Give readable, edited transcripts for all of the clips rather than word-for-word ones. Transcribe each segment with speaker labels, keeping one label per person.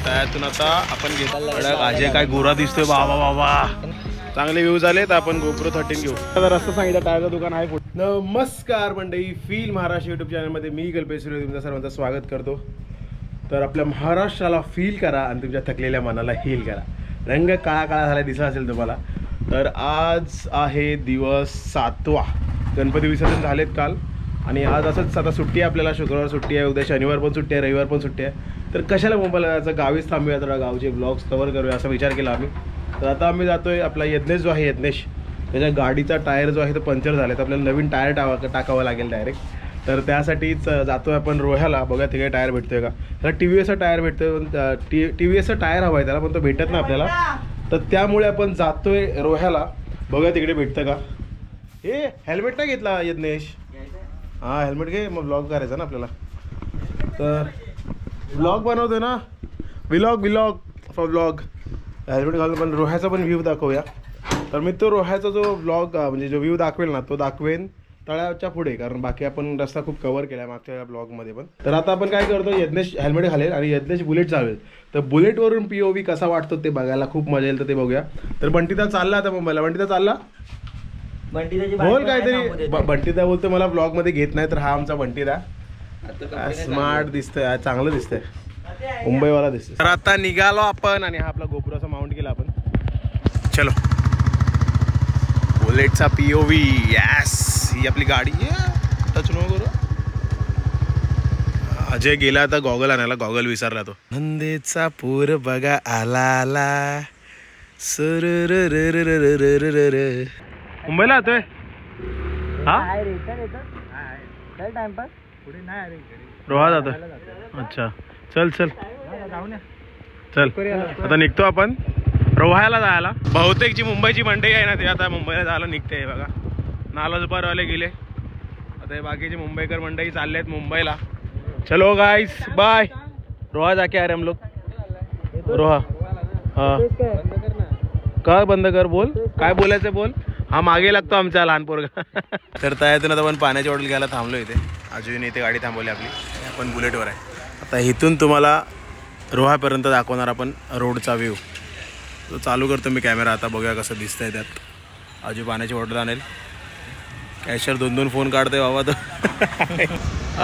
Speaker 1: त्यातून आता आपण घेतला गाजे काय गोरा दिसतोय बाबा बाबा. चांगले व्ह्यू झाले तर आपण GoPro 13 घेऊ. रस्ता सांगितलं टायरचं दुकान आहे. नमस्कार मंडळी, फील महाराष्ट्र यूट्यूब चॅनलमध्ये मी कल्पेश सुर्वे तुमचं सर्वांचं स्वागत करतो. तर आपल्या महाराष्ट्राला फील करा आणि तुमच्या थकलेल्या मनाला हील करा. रंग काळा काळा झाला दिसला असेल तुम्हाला. तर आज आहे दिवस 7वा. गणपती विसर्जन झालेत काल आणि आज असंच आता सुट्टी आहे आपल्याला. शुक्रवार सुट्टी आहे, उद्या शनिवार पण सुट्टी आहे, रविवार पण सुट्टी आहे. तर कशाला मुंबईला जायचं, गावीच थांबूया, थोडा गावचे ब्लॉग्स कव्हर करूया असा विचार केला आम्ही. तर आता आम्ही जातोय. आपला यज्ञेश जो आहे, यज्ञेश त्याच्या गाडीचा टायर जो आहे तो पंक्चर झाला. तर आपल्याला नवीन टायर टाकावं लागेल डायरेक्ट. तर त्यासाठीच जातोय आपण रोह्याला. बघा तिकडे टायर भेटतोय का. त्याला TVSचा टायर भेटतोय. TVSचा टायर हवा आहे त्याला, पण तो भेटत नाही आपल्याला. तर त्यामुळे आपण जातोय रोह्याला. बघा तिकडे भेटतं का. हे हेल्मेट नाही घेतला यज्ञेश. हां हेल्मेट घे, मग ब्लॉग करायचा ना आपल्याला. तर ब्लॉग बनवतोय ना, व्लॉग फॉर ब्लॉग. हेल्मेट घालून पण रोह्याचा पण व्ह्यू दाखवूया. तर मी तो रोह्याचा जो ब्लॉग म्हणजे जो व्ह्यू दाखवेल ना तो दाखवेन तळ्याच्या पुढे, कारण बाकी आपण रस्ता खूप कव्हर केला आहे मागच्या ब्लॉगमध्ये पण. तर आता आपण काय करतो, यज्ञेश हेल्मेट घालेल आणि यज्ञेश बुलेट चालवेल. तर बुलेटवरून POV कसा वाटतो ते बघायला खूप मजा येईल. तर ते बघूया. तर बंटीदा चालला आता मुंबईला. बंटीदा चालला, बोल काहीतरी. बंटीदा बोलतो मला ब्लॉगमध्ये घेत नाही. तर हा आमचा बंटीदा स्मार्ट दिसतोय, चांगलं दिसतंय, मुंबईवाला दिसतोय. तर आता निघालो आपण आणि हा आपला GoPro असा माउंट केला आपण. चलो बुलेटचा POV. यस, ही आपली गाडी. टच नो करू. अजय गेला आता गॉगल आणायला, गॉगल विसरला तो. नंदेचा पूर बघा आला आला सर. मुंबईला येतोय हा. रोहा जातोय. अच्छा चल चल चल आता निघतो आपण रोह्याला जायला. बहुतेक जी मुंबईची मंडई आहे ना ते आता मुंबईला जायला निघते. बघा नालासोपारवाले गेले, आता हे बाकीचे मुंबईकर मंडई चालले आहेत मुंबईला. चलो गाइस बाय. रोहा जाके आ रहे हम लोग. रोहा हाँ काय बंद कर, बोल काय बोलायचं बोल. हा मागे लागतो आमचा लहान पोरगा. तर त्यातून आता आपण पाण्याची बॉटल घ्यायला थांबलो इथे. अजून इथे गाडी थांबवली आपली. आपण बुलेटवर आहे. आता इथून तुम्हाला रोहापर्यंत दाखवणार आपण रोडचा व्ह्यू. तो चालू करतो मी कॅमेरा. आता बघूया कसं दिसतंय त्यात. अजून पाण्याची बॉटल आणेल. कॅशर 2-2 फोन काढतोय बाबा तो.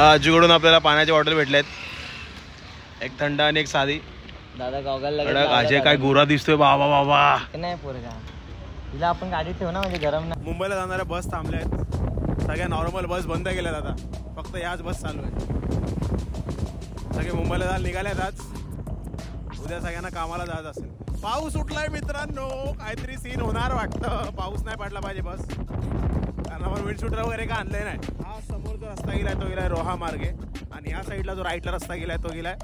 Speaker 1: आजूकडून आपल्याला पाण्याच्या बॉटल भेटल्यात, एक थंड आणि एक साधी.
Speaker 2: दादा गॉगल
Speaker 1: अजय काय गोरा दिसतोय बाबा बाबा.
Speaker 2: नाही पोरगा, तिला आपण गाडीत ठेवू ना, म्हणजे गरम नाही.
Speaker 1: मुंबईला जाणाऱ्या बस थांबल्या आहेत. सगळ्या नॉर्मल बस बंद केल्यात आता. फक्त याच बस चालू आहे. सगळे मुंबईला जायला निघाल्यात आज. उद्या सगळ्यांना कामाला जायचं असेल. पाऊस उठलाय मित्रांनो, काहीतरी सीन होणार वाटतं. पाऊस नाही पडला पाहिजे बस, कारण आपण विंडशूटर वगैरे का आणलंय नाही. हा समोर जो रस्ता गेलाय तो गेलाय रोहा मार्गे, आणि या साईडला जो राईटला रस्ता गेलाय तो गेलाय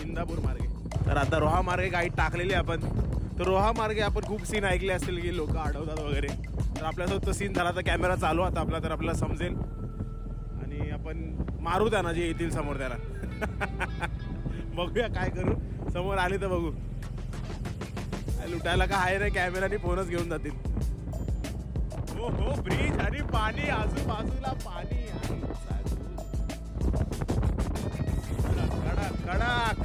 Speaker 1: इंदापूर मार्गे. तर आता रोहा मार्गे गाडी टाकलेली आपण. तर रोहा मार्गे आपण खूप सीन ऐकले असतील की लोक अडवतात वगैरे. तर आपल्यासोबत तो सीन झाला. तर कॅमेरा चालू आता आपला, तर आपल्याला समजेल आणि आपण मारू त्यांना जे येतील समोर त्याला. बघूया काय करू. समोर आले तर बघू. लुटायला का आहे रे, कॅमेराने फोनच घेऊन जातील. हो हो, ब्रिज आणि पाणी, आजूबाजूला पाणी. कडक कडक.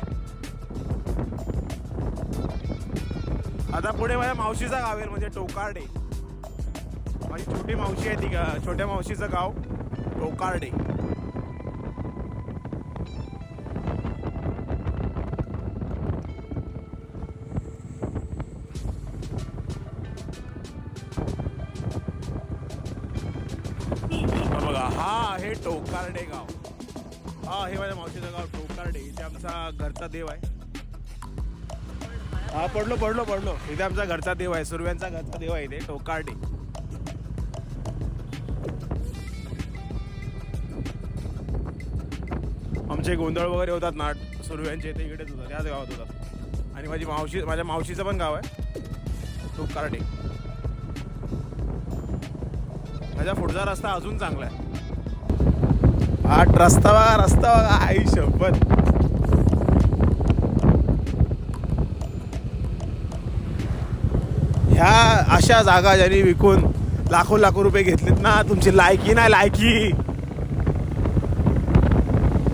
Speaker 1: आता पुढे माझ्या मावशीचा गाव आहे, म्हणजे टोकार्डे. माझी छोटी मावशी आहे ती. छोट्या मावशीचं गाव टोकार्डे. बघा हा आहे टोकार्डे गाव. हा हे माझ्या मावशीचं गाव टोकार्डे. इथे आमचा घरचा देव आहे. हा पडलो. इथे आमचा घरचा देव आहे, सुर्व्यांचा घरचा देव आहे इथे टोकार्डे. आमचे गोंधळ वगैरे होतात ना सुर्व्यांचे, ते इकडेच होतात, याच गावात होतात. आणि माझ्या मावशीचं पण गाव आहे टोकार्डे. माझ्या पुढचा रस्ता अजून चांगला आहे. हा रस्ता बघा आई शपथ. ह्या अशा जागा ज्यांनी विकून लाखो रुपये घेतलेत ना, तुमची लायकी नाही लायकी.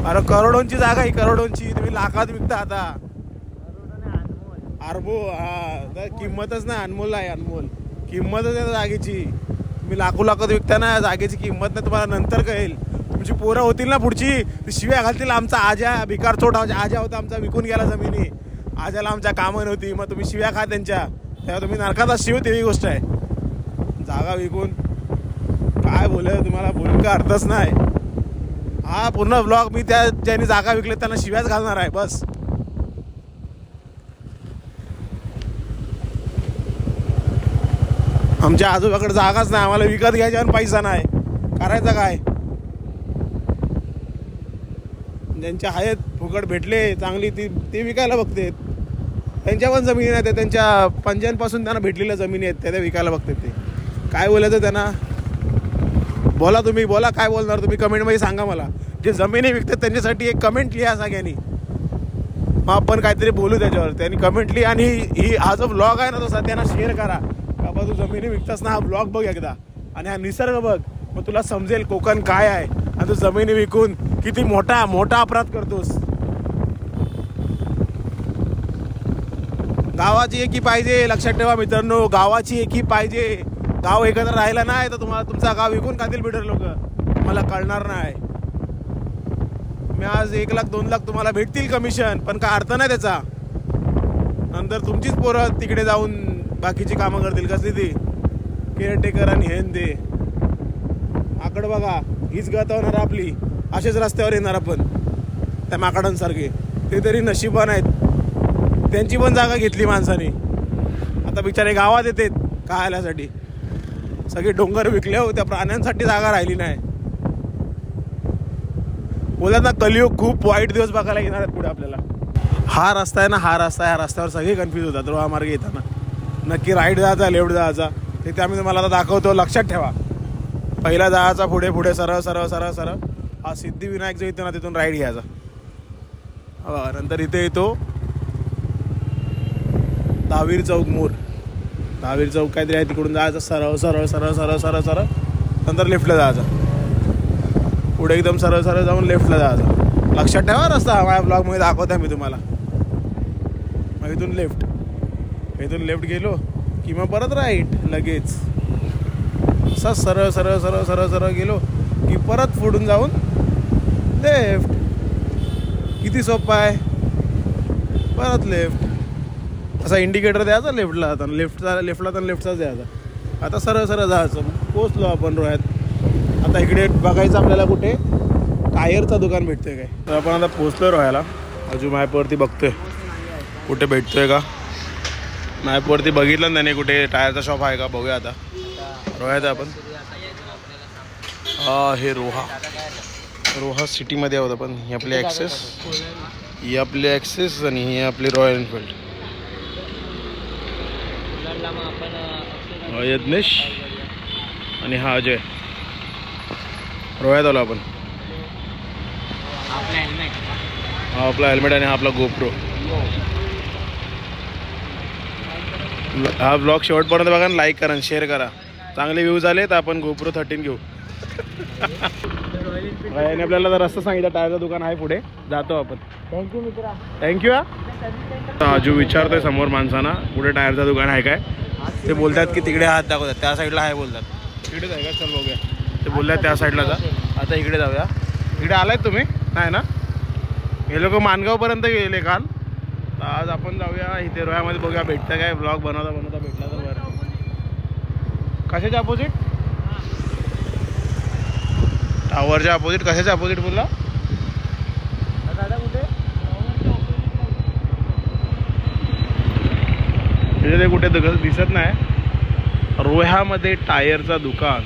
Speaker 1: अरे करोडोंची जागा ही, करोडोंची. तुम्ही लाखात विकता आता. अरबो हा किंमतच नाही, अनमोल आहे, अनमोल किंमतच आहे जागेची. तुम्ही लाखात विकता ना, जागेची किंमत नाही तुम्हाला नंतर कळेल. तुमची पोरं होतील ना पुढची, शिव्या घालतील. आमचा आजा भिकार चोट आजा होता आमचा, विकून गेला जमिनी. आजाला आमच्या कामं नव्हती, मग तुम्ही शिव्या खा त्यांच्या, तेव्हा तुम्ही नरकात शिव. तेही गोष्ट आहे. जागा विकून काय बोलाय तुम्हाला, बोलून का अर्थच नाही. हा पूर्ण ब्लॉग मी त्या ज्यांनी जागा विकले त्यांना शिव्याच घालणार आहे बस. आमच्या आजोबाकडे जागाच नाही, आम्हाला विकत घ्यायचा आणि पैसा नाही, करायचं काय. ज्यांच्या आहेत फुकट भेटले चांगली ते विकायला बघतात. त्यांच्या पण जमिनी नाही, त्यांच्या पंजांपासून त्यांना भेटलेल्या जमिनी आहेत त्या विकायला बघतात. ते काय बोलायचं त्यांना, बोला तुम्ही, बोला काय बोलणार तुम्ही, कमेंटमध्ये सांगा मला. जे जमिनी विकतात त्यांच्यासाठी एक कमेंट लिहा सगळ्यांनी, मग आपण काहीतरी बोलू त्याच्यावर. त्यांनी कमेंट लिहा आणि हा जो ब्लॉग आहे ना तो सध्याना शेअर करा. बाबा तू जमिनी विकतास ना, हा ब्लॉग बघ एकदा आणि हा निसर्ग बघ, मग तुला समजेल कोकण काय आहे. आणि तू जमिनी विकून किती मोठा अपराध करतोस. गावाची एकी पाहिजे, लक्षात ठेवा मित्रांनो, गावाची एकी पाहिजे. गाव एकत्र राहिला नाही तर तुम्हाला तुमचा गाव विकून खातील बिल्डर लोक, मला कळणार नाही. मी आज 1 लाख 2 लाख तुम्हाला भेटतील कमिशन, पण काय अर्थ नाही त्याचा. नंतर तुमचीच पोरं तिकडे जाऊन बाकीची कामं करतील. कसली ती केअरटेकर आणि हेन ते. आकडे बघा, हीच गत होणार आपली. असेच रस्त्यावर येणार आपण त्या माकडांसारखे. ते तरी नशिबान आहेत, त्यांची पण जागा घेतली माणसाने. आता बिचारे गावात येतात खायल्यासाठी. सगळे डोंगर विकले हो, त्या प्राण्यांसाठी जागा राहिली नाही. बोलत ना, कलियुग खूप वाईट दिवस बघायला येणार आहेत पुढे आपल्याला. हा रस्ता आहे ना, हा रस्त्यावर सगळे कन्फ्यूज होतात रोहामार्गे येताना. नक्की राईट जायचा लेफ्ट जायचा ते आम्ही तुम्हाला आता दाखवतो, लक्षात ठेवा. पहिला जायचा पुढे पुढे सरळ सरळ सरळ सरळ. हा सिद्धिविनायक जो येतो ना तिथून राईट घ्यायचा. नंतर इथे येतो दहावीर चौक मोर. दहावीर चौक काहीतरी आहे, तिकडून जायचं सरळ सरळ सरळ सरळ सरळ सरळ. नंतर लेफ्टला जायचं, पुढे एकदम सरळ सरळ जाऊन लेफ्टला जायचं. लक्षात ठेवा रस्ता, माझ्या ब्लॉगमध्ये दाखवतो मी तुम्हाला. मग इथून लेफ्ट गेलो की मग परत राईट लगेच. असं सरळ सरळ सरळ सरळ सरळ गेलो की परत पुढून जाऊन लेफ्ट. किती सोपं आहे. परत लेफ्ट, असा इंडिकेटर द्यायचा लेफ्टला जाताना, लेफ्टला तर लेफ्टचाच द्यायचा. आता सरळ सरळ जायचं. पोचलो आपण रोह्यात. आता इकडे बघायचं आपल्याला कुठे टायरचं दुकान भेटतोय काय. तर आपण आता पोचलो रोह्याला. अजून मॅपवरती बघतोय कुठे भेटतोय का. मॅपवरती बघितलं त्याने कुठे टायरचा शॉप आहे का, बघूया आता. रोह्यात आपण, हे रोहा सिटीमध्ये आहोत आपण. ही आपली ॲक्सेस आणि ही आपली रॉयल एनफिल्ड. यज्ञेश आणि हा अजय. रोह्यात आलो आपण. हा आपला हेल्मेट आणि हा आपला गोप्रो. हा ब्लॉग शेवटपर्यंत बघा, लाईक करा, शेअर करा. चांगले व्ह्यूज आले तर आपण गोप्रो 13 घेऊ. याने आपल्याला तर रस्ता सांगितलं, टायरचं दुकान आहे पुढे, जातो आपण.
Speaker 2: थँक्यू मित्रा.
Speaker 1: थँक्यू. अजू विचारतोय समोर माणसांना कुठे टायरचं दुकान आहे काय. ते बोलतात की तिकडे हात दाखवतात, त्या साईडला आहे बोलतात. तिकडेच आहे का, चल बघूया. ते बोलतात त्या साईडला जा. आता इकडे जाऊया. इकडे आलायत तुम्ही नाही ना. हे लोक माणगावपर्यंत गेले काल. आज आपण जाऊया इथे रोह्यामध्ये, बघूया भेटतं काय. ब्लॉग बनवता भेटला तर बरं. कशाच्या अपोजिट, टावरच्या अपोजिट. कशाच्या अपोजिट बोलला
Speaker 2: दादा कुठे.
Speaker 1: ते कुठे दिसत नाही. रोह्यामध्ये टायरचं दुकान.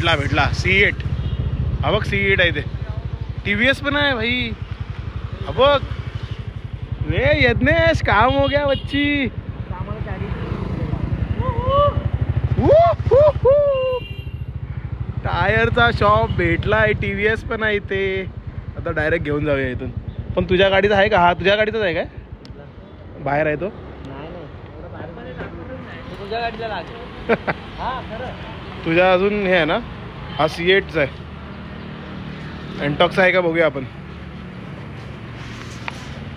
Speaker 1: भेटला C8. हा बघ C8 आहे ते. TVS पण आहे भाई. हा बघ रे यज्ञेश, काम हो गया बच्ची. टायरचा शॉप भेटलाय. TVS पण आहे इथे. आता डायरेक्ट घेऊन जाऊया इथून. पण तुझ्या गाडीचा आहे का? हा तुझ्या गाडीचाच आहे काय? बाहेर आहे तो?
Speaker 2: तुझ्या गाडीला लागेल. हा खरं.
Speaker 1: तुझ्या अजून हे आहे ना? हा C8चा आहे. एंटॉक्स आहे का बघूया आपण.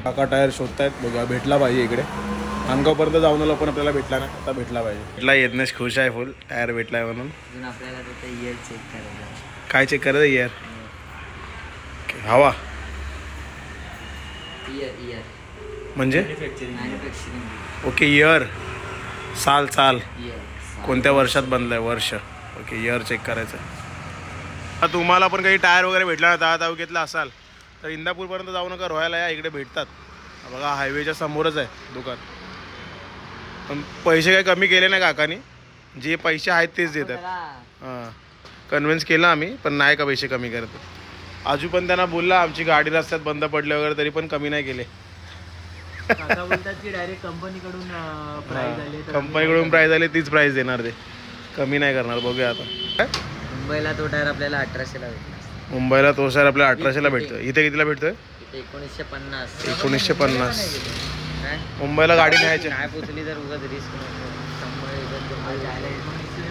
Speaker 1: काका टायर शोधतायत, बघा भेटला पाहिजे इकडे. नांदगावपर्यंत जाऊन आलो पण आपल्याला भेटला ना, आता भेटला पाहिजे. भेटला. यज्ञेश खुश आहे फुल, टायर भेटलाय म्हणून.
Speaker 2: अजून आपल्याला तिथे इयर चेक करायचं.
Speaker 1: काय चेक करायचं? इयर. हवा
Speaker 2: इयर
Speaker 1: म्हणजे
Speaker 2: मॅन्युफॅक्चरिंग.
Speaker 1: ओके. इयर साल
Speaker 2: इयर
Speaker 1: कोणत्या वर्षात बनलंय वर्ष. ओके इयर चेक करायचं. आता तुम्हाला पण काही टायर वगैरे भेटला ना, दहा तालुक्यातला असाल तर इंदापूरपर्यंत जाऊ नका, रोहायला या, इकडे भेटतात. बघा हायवेच्या समोरच आहे दुकान. पण पैसे काही कमी केले नाही काकानी, जे पैसे आहेत तेच देतात. हां कन्व्हिन्स केलं आम्ही, पण नाही का पैसे कमी करत. आजू पण त्यांना बोलला आमची गाडी रस्त्यात बंद पडले वगैरे, तरी पण कमी नाही केले.
Speaker 2: बोलतात की डायरेक्ट कंपनीकडून प्राइस आले.
Speaker 1: कंपनीकडून प्राइस आले तीच प्राइस देणार, ते कमी नाही करणार. बघूया आता.
Speaker 2: मुंबईला तो टायर आपल्याला 1800ला भेटला.
Speaker 1: मुंबईला तो सर आपल्याला 1800ला भेटतोय. इथे कितीला भेटतोय?
Speaker 2: इथे 1950.
Speaker 1: 1950.
Speaker 2: काय
Speaker 1: मुंबईला गाडी न्यायची
Speaker 2: काय पोचली तर उगाच रिस्क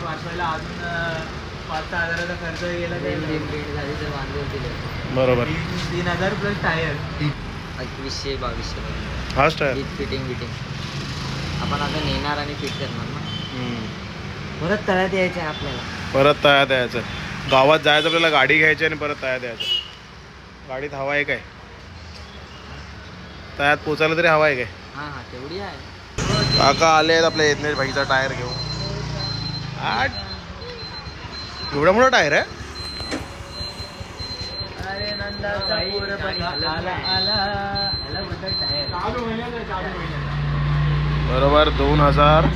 Speaker 2: वाचवायला अजून 5-6 हजाराचा खर्च गेला. झाली तर बांधून दिले.
Speaker 1: बरोबर.
Speaker 2: 3000 प्लस टायर. 2100-2200.
Speaker 1: फास्ट आहे.
Speaker 2: फिटिंग आपण आता नेणार आणि फिट करणार ना. परत तळ्यात यायचं आहे आपल्याला.
Speaker 1: परत तळ्यात यायचं. गावात जायचं आपल्याला, गाडी घ्यायची आणि परत तळ्यात यायचं. गाडीत हवा आहे काय? तळ्यात पोचायला तरी हवा आहे काय?
Speaker 2: हां तेवढी आहे.
Speaker 1: काका आले आहेत आपल्या यज्ञेश भाईचा टायर घेऊन. एवढा मोठा टायर आहे.
Speaker 2: अरे नंदाचा पोर बघा आला.
Speaker 1: बरोबर 2024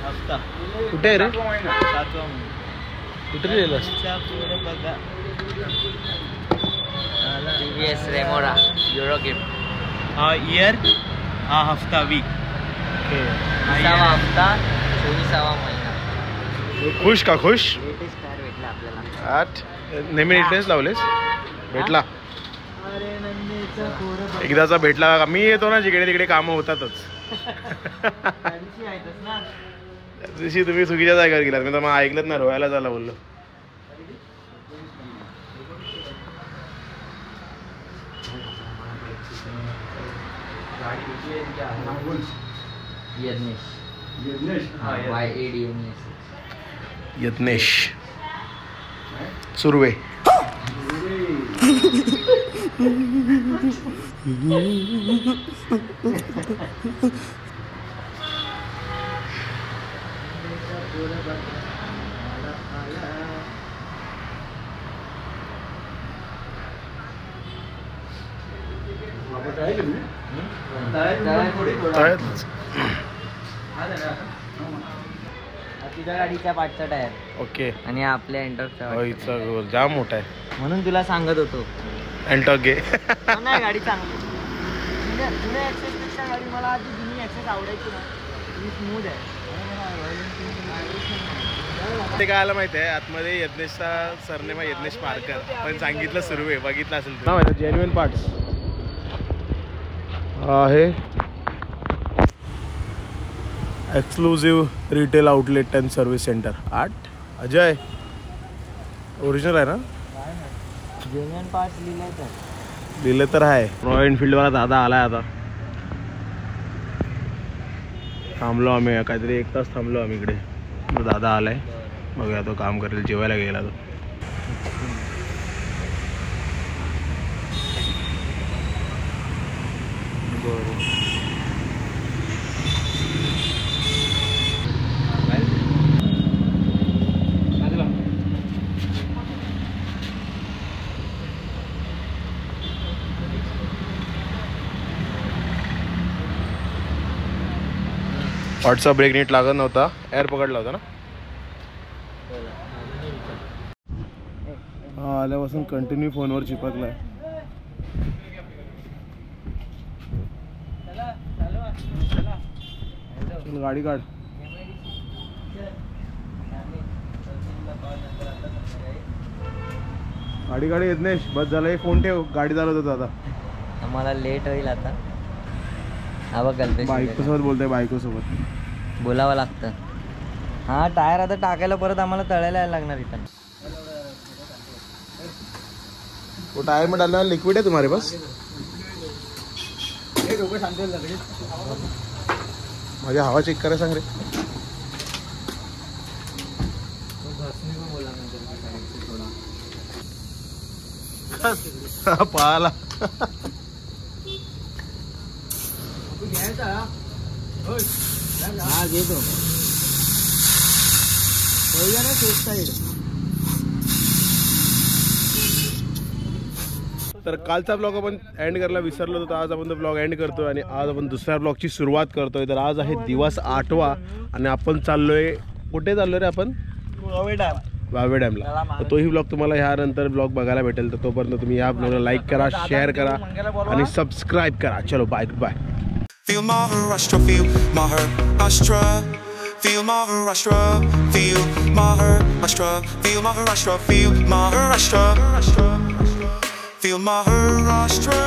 Speaker 2: हप्ता.
Speaker 1: कुठे आहे रे?
Speaker 2: 7वा
Speaker 1: कुठे लिहिलंस?
Speaker 2: TVS remora euro gift. हा इयर, हा हफ्ता वीक. 20वा हफ्ता 24वा महिना.
Speaker 1: खुश का? खुश.
Speaker 2: लेटेस्ट टायर भेटला आपल्याला.
Speaker 1: 8 नेहमी लेटेस्ट लावलेस. भेटला
Speaker 2: अरे नंदेचा पोर
Speaker 1: एकदाचा भेटला. मी येतो ना जिकडे तिकडे कामं होतातच. दिवशी तुम्ही चुकीच्या जागेवर गेलात. मी तर मग ऐकलंच ना, रोहायला झाला बोललो. यज्ञेश सुर्वे.
Speaker 2: तुझ्या गाडीच्या पाठचा टायर.
Speaker 1: ओके.
Speaker 2: आणि आपल्या एंटॉकचा
Speaker 1: जाम मोठा आहे
Speaker 2: म्हणून तुला सांगत होतो
Speaker 1: एंटॉक घे.
Speaker 2: नाही गाडी चांगली. जुन्या ॲक्सेसपेक्षा गाडी मला आधी जुनी ॲक्सेस आवडायची ना. ती स्मूथ आहे.
Speaker 1: ते काय आलं माहिती आहे, आतमध्ये यज्ञेशचा सरनेम आहे यज्ञेश पारकर, पण सांगितलं सुर्वे. बघितलं असेल ना जेन्युइन पार्ट्स आहे. Exclusive retail outlet and service centre. 8 Ajay original आहे ना?
Speaker 2: जेन्युइन पार्ट्स लिहिलं
Speaker 1: लिहिलं तर आहे. रॉयल एनफिल्डवाला दादा आलाय आता. थांबलो आम्ही काहीतरी 1 तास थांबलो आम्ही इकडे. दादा आलाय, बघूया तो काम करेल. जेवायला गेला तो. हॉटचा ब्रेक नीट लागत नव्हता, एअर पकडला होता ना. हा आल्यापासून कंटिन्यू फोनवर चिपकलाय. गाडी काढ. गाडी येत नाही, बस झालं. हे फोन ठेव, गाडी चालवत होतो आता.
Speaker 2: आम्हाला लेट होईल आता. हा बघ गल्पेश
Speaker 1: बायकोसोबत बोलतोय, बायकोसोबत
Speaker 2: बोलावं लागतं. हा टायर आता टाकायला परत आम्हाला तळायला यायला लागणार इथं.
Speaker 1: वो टायर में डालना लिक्विड है तुम्हारे पास? माझी हवा चेक करा सांग रे. पाला
Speaker 2: हा घेतो ना सेफ साईड.
Speaker 1: तर कालचा ब्लॉग आपण एंड करायला विसरलो होतो, आज आपण तो ब्लॉग एंड करतोय आणि आज आपण दुसऱ्या ब्लॉगची सुरुवात करतोय. तर आज आहे दिवस 8वा आणि आपण चाललोय, कुठे चाललोय रे आपण? वावे डॅमला. तर तोही ब्लॉग तुम्हाला ह्यानंतर ब्लॉग बघायला भेटेल. तर तोपर्यंत तुम्ही या ब्लॉगला लाईक करा, शेअर करा आणि सबस्क्राईब करा. चलो bye bye.
Speaker 3: Feel Maharashtra, feel Maharashtra. Feel Maharashtra, feel Maharashtra. Feel Maharashtra, feel Maharashtra. Feel Maharashtra.